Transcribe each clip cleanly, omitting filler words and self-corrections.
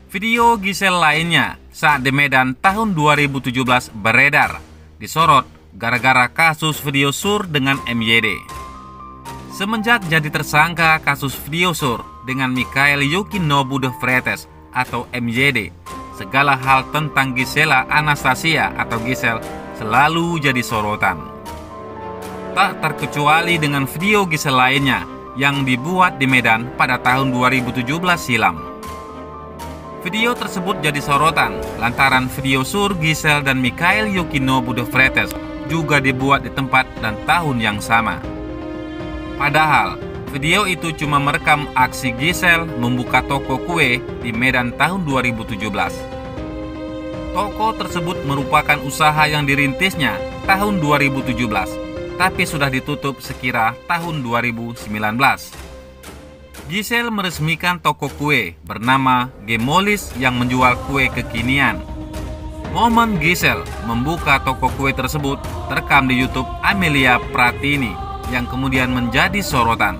Video Gisel lainnya saat di Medan tahun 2017 beredar, disorot gara-gara kasus video sur dengan MYD. Semenjak jadi tersangka kasus video sur dengan Mikhail Yukinobu de Freitas atau MYD, segala hal tentang Gisela Anastasia atau Gisel selalu jadi sorotan. Tak terkecuali dengan video Gisel lainnya yang dibuat di Medan pada tahun 2017 silam. Video tersebut jadi sorotan lantaran video sur Gisel dan Mikhail Yukinobu de Freitas juga dibuat di tempat dan tahun yang sama. Padahal video itu cuma merekam aksi Gisel membuka toko kue di Medan tahun 2017. Toko tersebut merupakan usaha yang dirintisnya tahun 2017, tapi sudah ditutup sekira tahun 2019. Gisel meresmikan toko kue bernama Gemolis yang menjual kue kekinian. Momen Gisel membuka toko kue tersebut terekam di YouTube Amelia Pratini yang kemudian menjadi sorotan.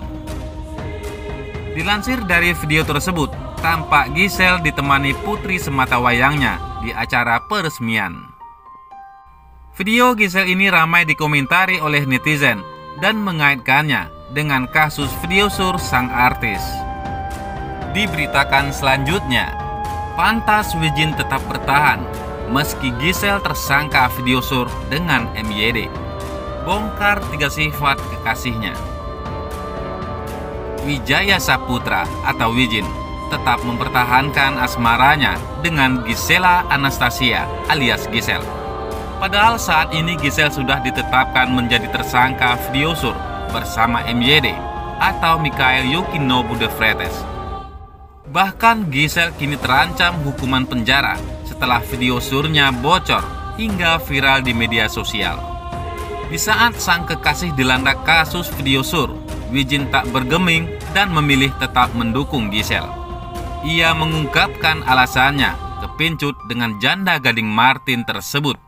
Dilansir dari video tersebut, tampak Gisel ditemani putri sematawayangnya di acara peresmian. Video Gisel ini ramai dikomentari oleh netizen dan mengaitkannya dengan kasus video sur sang artis. Diberitakan selanjutnya, pantas Wijin tetap bertahan meski Gisel tersangka video sur dengan MYD. Bongkar 3 sifat kekasihnya. Wijaya Saputra atau Wijin tetap mempertahankan asmaranya dengan Gisela Anastasia alias Gisel. Padahal saat ini Gisel sudah ditetapkan menjadi tersangka video sur bersama MYD atau Mikhail Yukinobu de Freitas. Bahkan Gisel kini terancam hukuman penjara setelah video surnya bocor hingga viral di media sosial. Di saat sang kekasih dilanda kasus video sur, Wijin tak bergeming dan memilih tetap mendukung Gisel. Ia mengungkapkan alasannya kepincut dengan janda Gading Martin tersebut.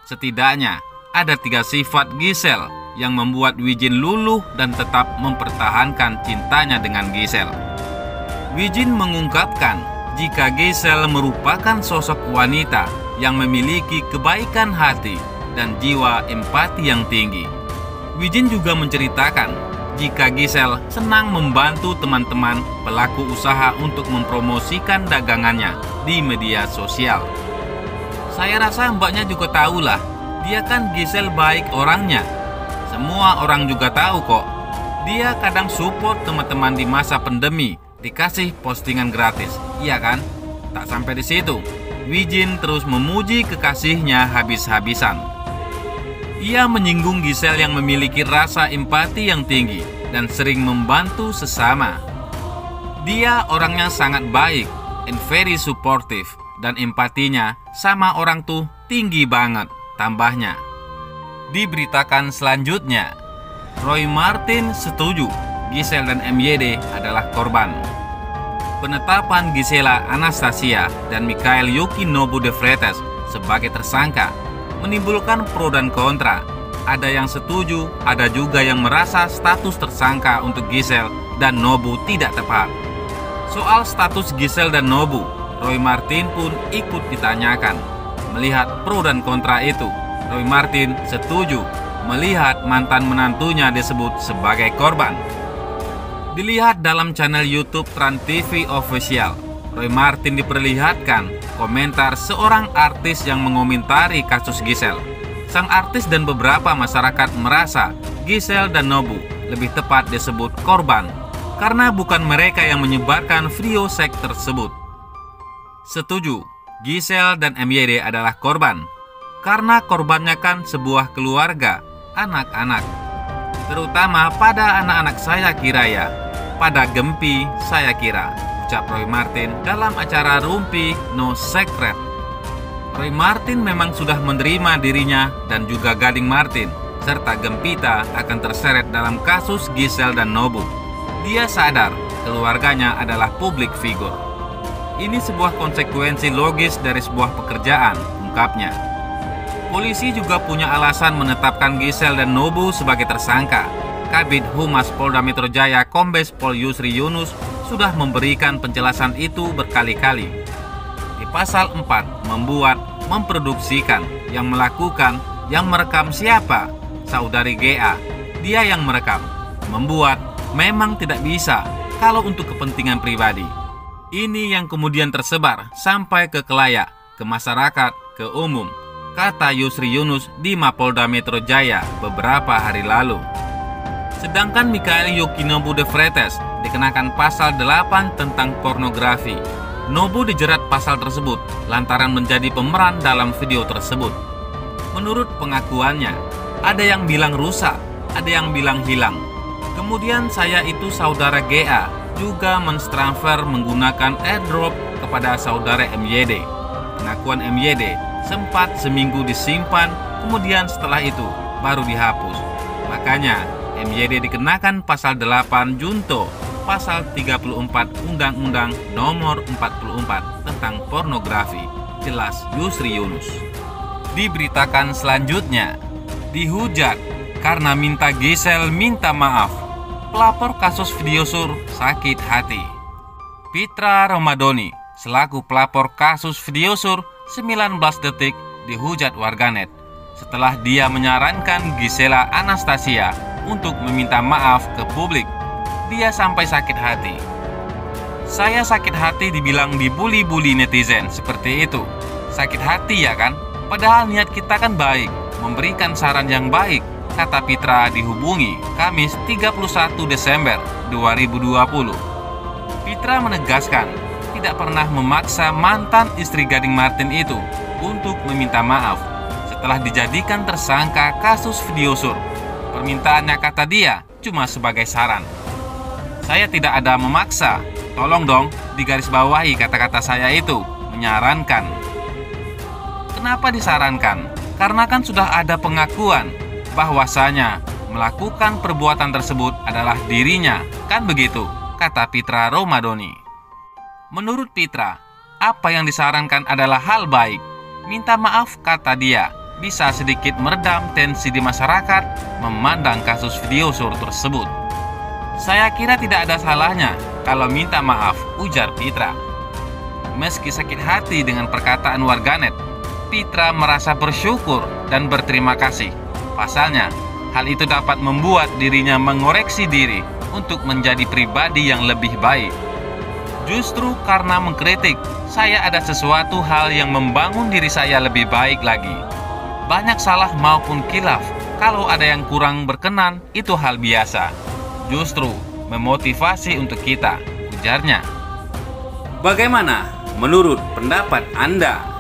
Setidaknya ada 3 sifat Gisel yang membuat Wijin luluh dan tetap mempertahankan cintanya dengan Gisel. Wijin mengungkapkan jika Gisel merupakan sosok wanita yang memiliki kebaikan hati dan jiwa empati yang tinggi. Wijin juga menceritakan jika Gisel senang membantu teman-teman pelaku usaha untuk mempromosikan dagangannya di media sosial. Saya rasa mbaknya juga tahulah, dia kan Gisel baik orangnya. Semua orang juga tahu kok. Dia kadang support teman-teman di masa pandemi, dikasih postingan gratis, iya kan? Tak sampai di situ, Wijin terus memuji kekasihnya habis-habisan. Ia menyinggung Gisel yang memiliki rasa empati yang tinggi dan sering membantu sesama. Dia orangnya sangat baik and very supportive, dan empatinya sama orang tuh tinggi banget, tambahnya. Diberitakan selanjutnya, Roy Martin setuju Gisel dan MYD adalah korban. Penetapan Gisela Anastasia dan Mikhail Yukinobu de Freitas sebagai tersangka menimbulkan pro dan kontra. Ada yang setuju, ada juga yang merasa status tersangka untuk Gisel dan Nobu tidak tepat. Soal status Gisel dan Nobu, Roy Martin pun ikut ditanyakan. Melihat pro dan kontra itu, Roy Martin setuju melihat mantan menantunya disebut sebagai korban. Dilihat dalam channel YouTube Trans TV Official, Roy Martin diperlihatkan komentar seorang artis yang mengomentari kasus Gisel. Sang artis dan beberapa masyarakat merasa Gisel dan Nobu lebih tepat disebut korban karena bukan mereka yang menyebarkan video seks tersebut. Setuju, Gisel dan MYD adalah korban karena korbannya kan sebuah keluarga, anak-anak. Terutama pada anak-anak saya kira ya, pada Gempi saya kira, ucap Roy Martin dalam acara Rumpi No Secret. Roy Martin memang sudah menerima dirinya dan juga Gading Martin serta Gempita akan terseret dalam kasus Gisel dan Nobu. Dia sadar keluarganya adalah publik figur. Ini sebuah konsekuensi logis dari sebuah pekerjaan, ungkapnya. Polisi juga punya alasan menetapkan Gisel dan Nobu sebagai tersangka. Kabid Humas Polda Metro Jaya Kombes Pol Yusri Yunus sudah memberikan penjelasan itu berkali-kali. Di pasal 4, membuat, memproduksikan, yang melakukan, yang merekam siapa? Saudari GA. Dia yang merekam. Membuat memang tidak bisa kalau untuk kepentingan pribadi. Ini yang kemudian tersebar sampai ke khalayak, ke masyarakat, ke umum, kata Yusri Yunus di Mapolda Metro Jaya beberapa hari lalu. Sedangkan Mikhail Yukinobu de Freitas dikenakan pasal 8 tentang pornografi. Nobu dijerat pasal tersebut lantaran menjadi pemeran dalam video tersebut. Menurut pengakuannya, ada yang bilang rusak, ada yang bilang hilang. Kemudian saya itu saudara GA juga mentransfer menggunakan airdrop kepada saudara MYD. Pengakuan MYD sempat seminggu disimpan, kemudian setelah itu baru dihapus. Makanya MYD dikenakan pasal 8 Junto, pasal 34 Undang-Undang Nomor 44 tentang pornografi. Jelas Yusri Yunus. Diberitakan selanjutnya, dihujat karena minta Gisel minta maaf. Pelapor kasus video sur sakit hati. Fitra Romadhoni selaku pelapor kasus video sur 19 detik dihujat warganet setelah dia menyarankan Gisela Anastasia untuk meminta maaf ke publik. Dia sampai sakit hati. Saya sakit hati dibilang dibully-bully netizen seperti itu. Sakit hati ya kan? Padahal niat kita kan baik, memberikan saran yang baik, kata Fitra dihubungi Kamis 31 Desember 2020. Fitra menegaskan tidak pernah memaksa mantan istri Gading Marten itu untuk meminta maaf setelah dijadikan tersangka kasus video sur. Permintaannya, kata dia, cuma sebagai saran. Saya tidak ada memaksa, tolong dong digarisbawahi kata-kata saya itu, menyarankan. Kenapa disarankan? Karena kan sudah ada pengakuan bahwasanya melakukan perbuatan tersebut adalah dirinya, kan begitu, kata Fitra Romadhoni. Menurut Fitra, apa yang disarankan adalah hal baik. Minta maaf, kata dia, bisa sedikit meredam tensi di masyarakat memandang kasus video sur tersebut. Saya kira tidak ada salahnya kalau minta maaf, ujar Fitra. Meski sakit hati dengan perkataan warganet, Fitra merasa bersyukur dan berterima kasih. Pasalnya, hal itu dapat membuat dirinya mengoreksi diri untuk menjadi pribadi yang lebih baik. Justru karena mengkritik, saya ada sesuatu hal yang membangun diri saya lebih baik lagi. Banyak salah maupun khilaf, kalau ada yang kurang berkenan, itu hal biasa. Justru memotivasi untuk kita, ujarnya. Bagaimana menurut pendapat Anda?